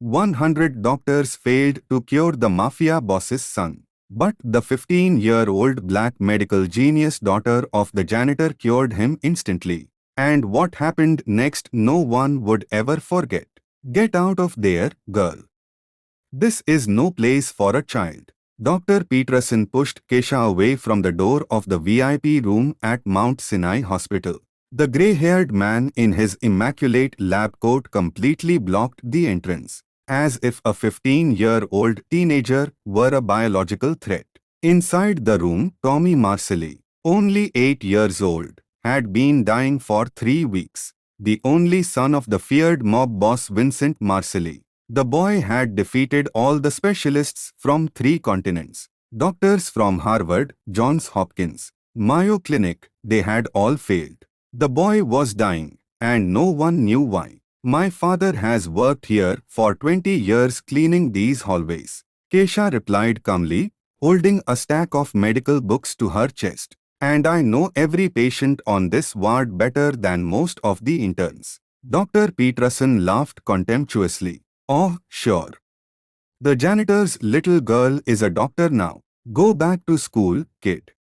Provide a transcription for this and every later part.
100 doctors failed to cure the mafia boss's son. But the 15-year-old black medical genius daughter of the janitor cured him instantly. And what happened next no one would ever forget. Get out of there, girl. This is no place for a child. Dr. Peterson pushed Kesha away from the door of the VIP room at Mount Sinai Hospital. The grey-haired man in his immaculate lab coat completely blocked the entrance, as if a 15-year-old teenager were a biological threat. Inside the room, Tommy Marcelli, only 8 years old, had been dying for 3 weeks. The only son of the feared mob boss Vincent Marcelli. The boy had defeated all the specialists from 3 continents. Doctors from Harvard, Johns Hopkins, Mayo Clinic, they had all failed. The boy was dying, and no one knew why. My father has worked here for 20 years cleaning these hallways. Kesha replied calmly, holding a stack of medical books to her chest. And I know every patient on this ward better than most of the interns. Dr. Peterson laughed contemptuously. Oh, sure. The janitor's little girl is a doctor now. Go back to school, kid.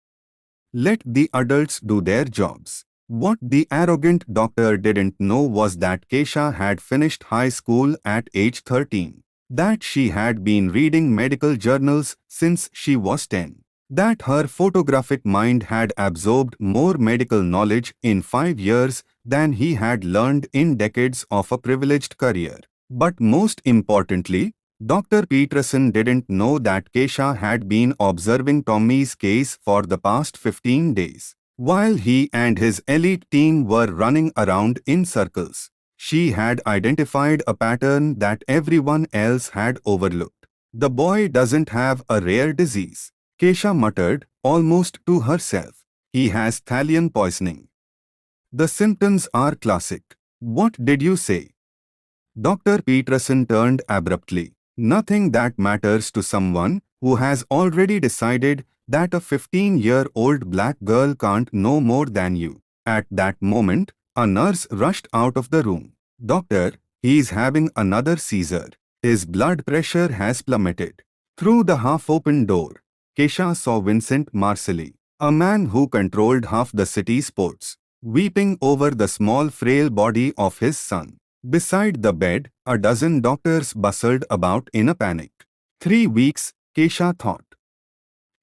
Let the adults do their jobs. What the arrogant doctor didn't know was that Kesha had finished high school at age 13. That she had been reading medical journals since she was 10. That her photographic mind had absorbed more medical knowledge in 5 years than he had learned in decades of a privileged career. But most importantly, Dr. Peterson didn't know that Kesha had been observing Tommy's case for the past 15 days. While he and his elite team were running around in circles, she had identified a pattern that everyone else had overlooked. The boy doesn't have a rare disease, Kesha muttered, almost to herself. He has thallium poisoning. The symptoms are classic. What did you say? Dr. Peterson turned abruptly. Nothing that matters to someone who has already decided that a 15-year-old black girl can't know more than you. At that moment, a nurse rushed out of the room. Doctor, he's having another seizure. His blood pressure has plummeted. Through the half-open door, Kesha saw Vincent Marcelli, a man who controlled half the city's ports, weeping over the small frail body of his son. Beside the bed, a dozen doctors bustled about in a panic. 3 weeks, Kesha thought.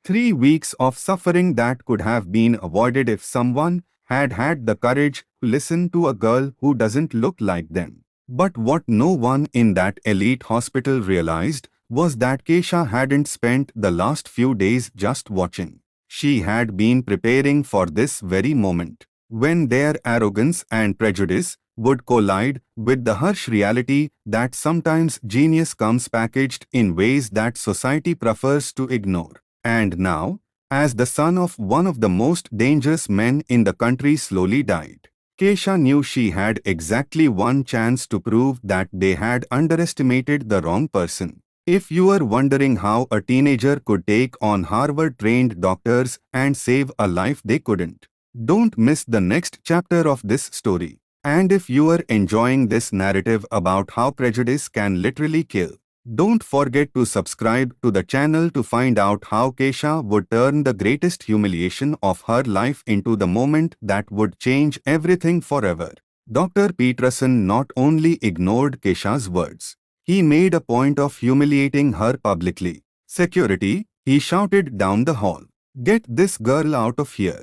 3 weeks of suffering that could have been avoided if someone had had the courage to listen to a girl who doesn't look like them. But what no one in that elite hospital realized was that Kesha hadn't spent the last few days just watching. She had been preparing for this very moment, when their arrogance and prejudice would collide with the harsh reality that sometimes genius comes packaged in ways that society prefers to ignore. And now, as the son of one of the most dangerous men in the country slowly died, Kesha knew she had exactly one chance to prove that they had underestimated the wrong person. If you are wondering how a teenager could take on Harvard-trained doctors and save a life they couldn't, don't miss the next chapter of this story. And if you are enjoying this narrative about how prejudice can literally kill, don't forget to subscribe to the channel to find out how Kesha would turn the greatest humiliation of her life into the moment that would change everything forever. Dr. Peterson not only ignored Kesha's words, he made a point of humiliating her publicly. Security, he shouted down the hall. Get this girl out of here.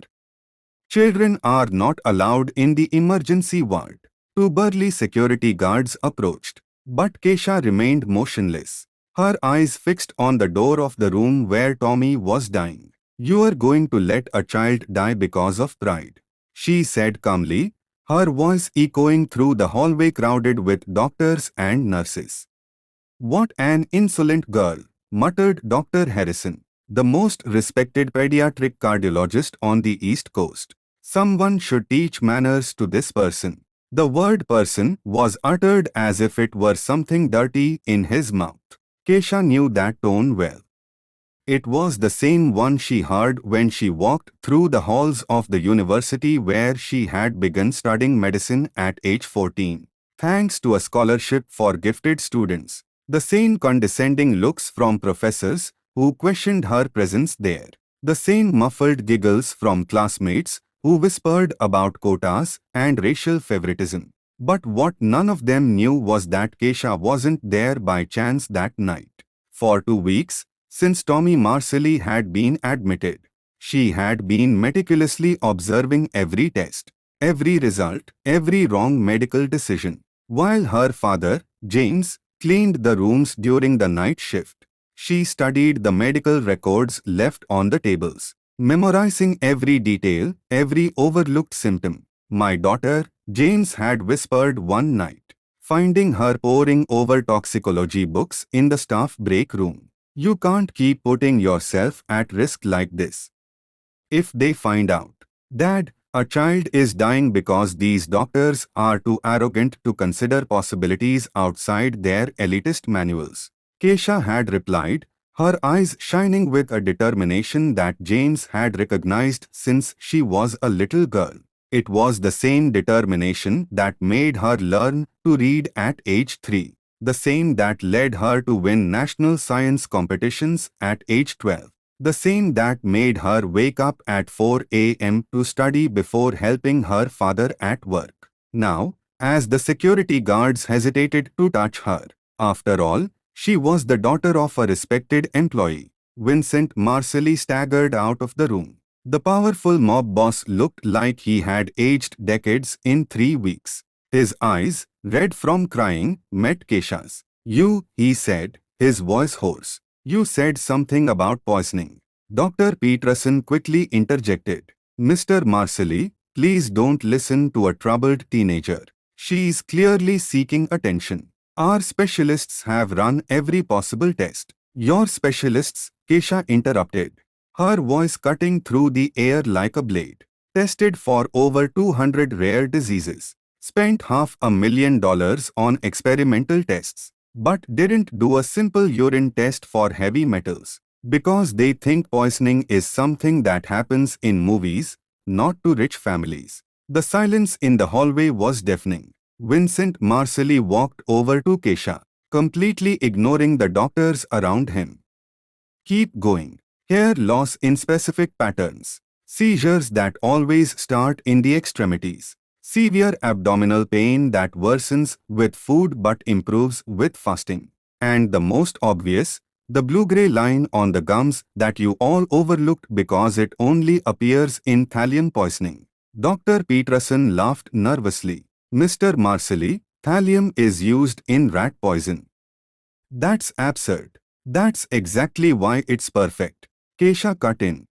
Children are not allowed in the emergency ward. 2 burly security guards approached, but Kesha remained motionless, her eyes fixed on the door of the room where Tommy was dying. You are going to let a child die because of pride, she said calmly, her voice echoing through the hallway crowded with doctors and nurses. What an insolent girl, muttered Dr. Harrison, the most respected pediatric cardiologist on the East Coast. Someone should teach manners to this person. The word person was uttered as if it were something dirty in his mouth. Kesha knew that tone well. It was the same one she heard when she walked through the halls of the university where she had begun studying medicine at age 14, thanks to a scholarship for gifted students. The same condescending looks from professors who questioned her presence there. The same muffled giggles from classmates who whispered about quotas and racial favoritism. But what none of them knew was that Kesha wasn't there by chance that night. For 2 weeks, since Tommy Marcelli had been admitted, she had been meticulously observing every test, every result, every wrong medical decision. While her father, James, cleaned the rooms during the night shift, she studied the medical records left on the tables, memorizing every detail, every overlooked symptom. My daughter, James had whispered one night, finding her poring over toxicology books in the staff break room. You can't keep putting yourself at risk like this. If they find out, Dad, a child is dying because these doctors are too arrogant to consider possibilities outside their elitist manuals. Kesha had replied, her eyes shining with a determination that James had recognized since she was a little girl. It was the same determination that made her learn to read at age 3, the same that led her to win national science competitions at age 12. The same that made her wake up at 4 a.m. to study before helping her father at work. Now, as the security guards hesitated to touch her, after all, she was the daughter of a respected employee. Vincent Marcelli staggered out of the room. The powerful mob boss looked like he had aged decades in 3 weeks. His eyes, red from crying, met Kesha's. You, he said, his voice hoarse. You said something about poisoning. Dr. Peterson quickly interjected. Mr. Marcelli, please don't listen to a troubled teenager. She is clearly seeking attention. Our specialists have run every possible test. Your specialists, Kesha interrupted, her voice cutting through the air like a blade. Tested for over 200 rare diseases. Spent $500,000 on experimental tests, but didn't do a simple urine test for heavy metals, because they think poisoning is something that happens in movies, not to rich families. The silence in the hallway was deafening. Vincent Marcelli walked over to Kesha, completely ignoring the doctors around him. Keep going. Hair loss in specific patterns. Seizures that always start in the extremities. Severe abdominal pain that worsens with food but improves with fasting. And the most obvious, the blue-gray line on the gums that you all overlooked because it only appears in thallium poisoning. Dr. Peterson laughed nervously. Mr. Marcelli, thallium is used in rat poison. That's absurd. That's exactly why it's perfect. Kesha cut in.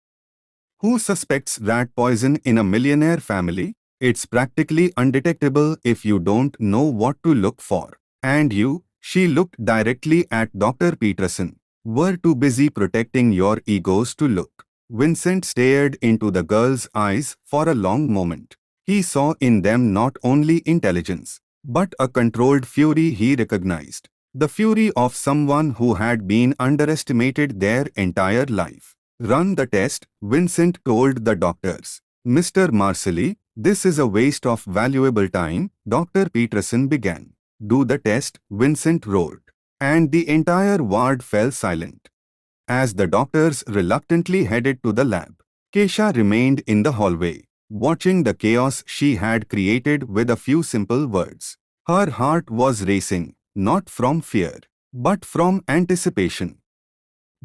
Who suspects rat poison in a millionaire family? It's practically undetectable if you don't know what to look for. And you, she looked directly at Dr. Peterson, were too busy protecting your egos to look. Vincent stared into the girl's eyes for a long moment. He saw in them not only intelligence, but a controlled fury he recognized. The fury of someone who had been underestimated their entire life. Run the test, Vincent told the doctors. Mr. Marcelli, this is a waste of valuable time, Dr. Peterson began. Do the test, Vincent roared. And the entire ward fell silent. As the doctors reluctantly headed to the lab, Kesha remained in the hallway, watching the chaos she had created with a few simple words. Her heart was racing, not from fear, but from anticipation.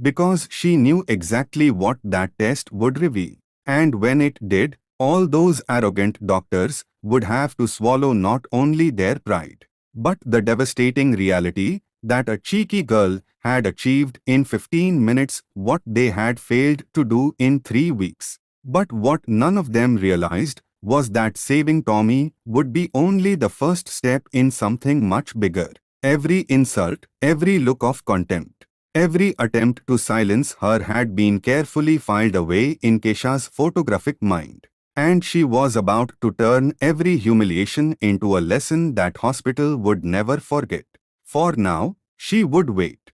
Because she knew exactly what that test would reveal. And when it did, all those arrogant doctors would have to swallow not only their pride, but the devastating reality that a cheeky girl had achieved in 15 minutes what they had failed to do in 3 weeks. But what none of them realized was that saving Tommy would be only the first step in something much bigger. Every insult, every look of contempt, every attempt to silence her had been carefully filed away in Kesha's photographic mind. And she was about to turn every humiliation into a lesson that hospital would never forget. For now, she would wait.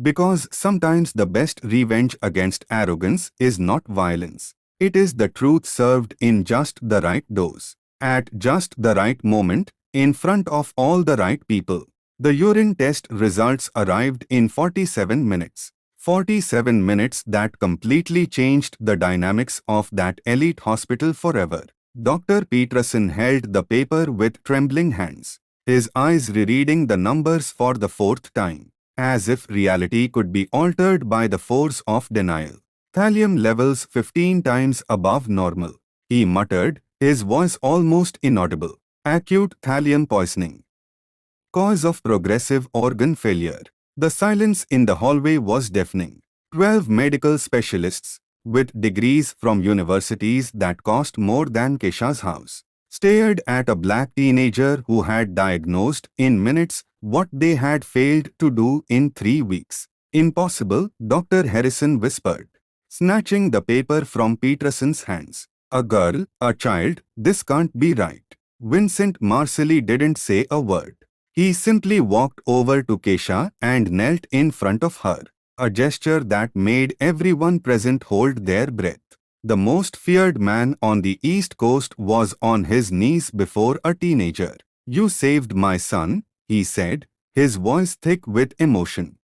Because sometimes the best revenge against arrogance is not violence. It is the truth served in just the right dose, at just the right moment, in front of all the right people. The urine test results arrived in 47 minutes. 47 minutes that completely changed the dynamics of that elite hospital forever. Dr. Peterson held the paper with trembling hands, his eyes rereading the numbers for the fourth time, as if reality could be altered by the force of denial. Thallium levels 15 times above normal, he muttered, his voice almost inaudible. Acute thallium poisoning. Cause of progressive organ failure. The silence in the hallway was deafening. 12 medical specialists, with degrees from universities that cost more than Kesha's house, stared at a black teenager who had diagnosed in minutes what they had failed to do in 3 weeks. Impossible, Dr. Harrison whispered, snatching the paper from Peterson's hands. A girl, a child, this can't be right. Vincent Marcelli didn't say a word. He simply walked over to Kesha and knelt in front of her, a gesture that made everyone present hold their breath. The most feared man on the East Coast was on his knees before a teenager. "You saved my son," he said, his voice thick with emotion.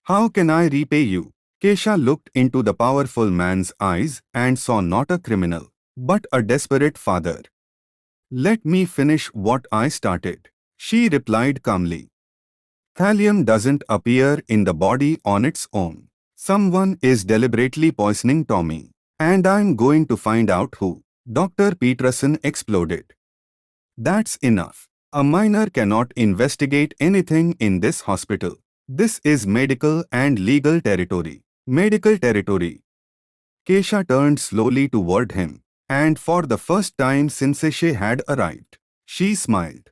"How can I repay you?" Kesha looked into the powerful man's eyes and saw not a criminal, but a desperate father. "Let me finish what I started," she replied calmly. "Thallium doesn't appear in the body on its own. Someone is deliberately poisoning Tommy. And I'm going to find out who." Dr. Peterson exploded. "That's enough. A minor cannot investigate anything in this hospital. This is medical and legal territory." "Medical territory." Kesha turned slowly toward him, and for the first time since she had arrived, she smiled.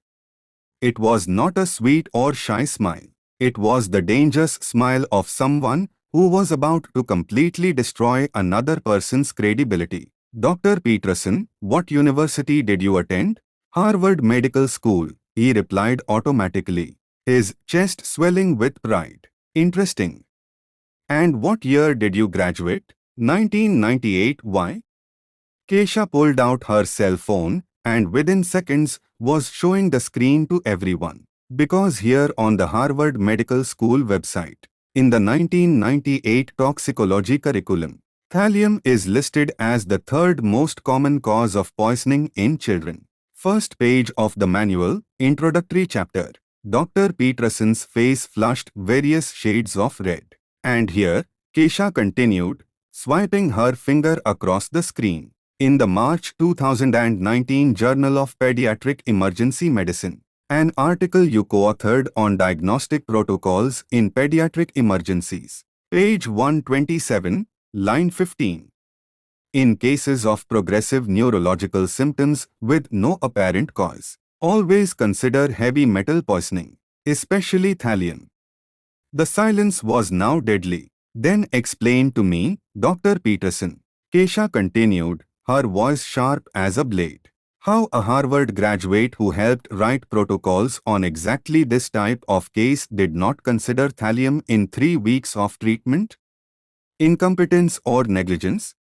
It was not a sweet or shy smile. It was the dangerous smile of someone who was about to completely destroy another person's credibility. "Dr. Peterson, what university did you attend?" "Harvard Medical School," he replied automatically, his chest swelling with pride. "Interesting. And what year did you graduate?" 1998. Why?" Kesha pulled out her cell phone and within seconds was showing the screen to everyone. "Because here on the Harvard Medical School website, in the 1998 toxicology curriculum, thallium is listed as the third most common cause of poisoning in children." First page of the manual, introductory chapter. Dr. Peterson's face flushed various shades of red. "And here," Kesha continued, swiping her finger across the screen, "in the March 2019 Journal of Pediatric Emergency Medicine, an article you co-authored on diagnostic protocols in pediatric emergencies. Page 127, line 15. In cases of progressive neurological symptoms with no apparent cause, always consider heavy metal poisoning, especially thallium." The silence was now deadly. "Then explain to me, Dr. Peterson," Kesha continued, her voice sharp as a blade, "how a Harvard graduate who helped write protocols on exactly this type of case did not consider thallium in 3 weeks of treatment? Incompetence or negligence?"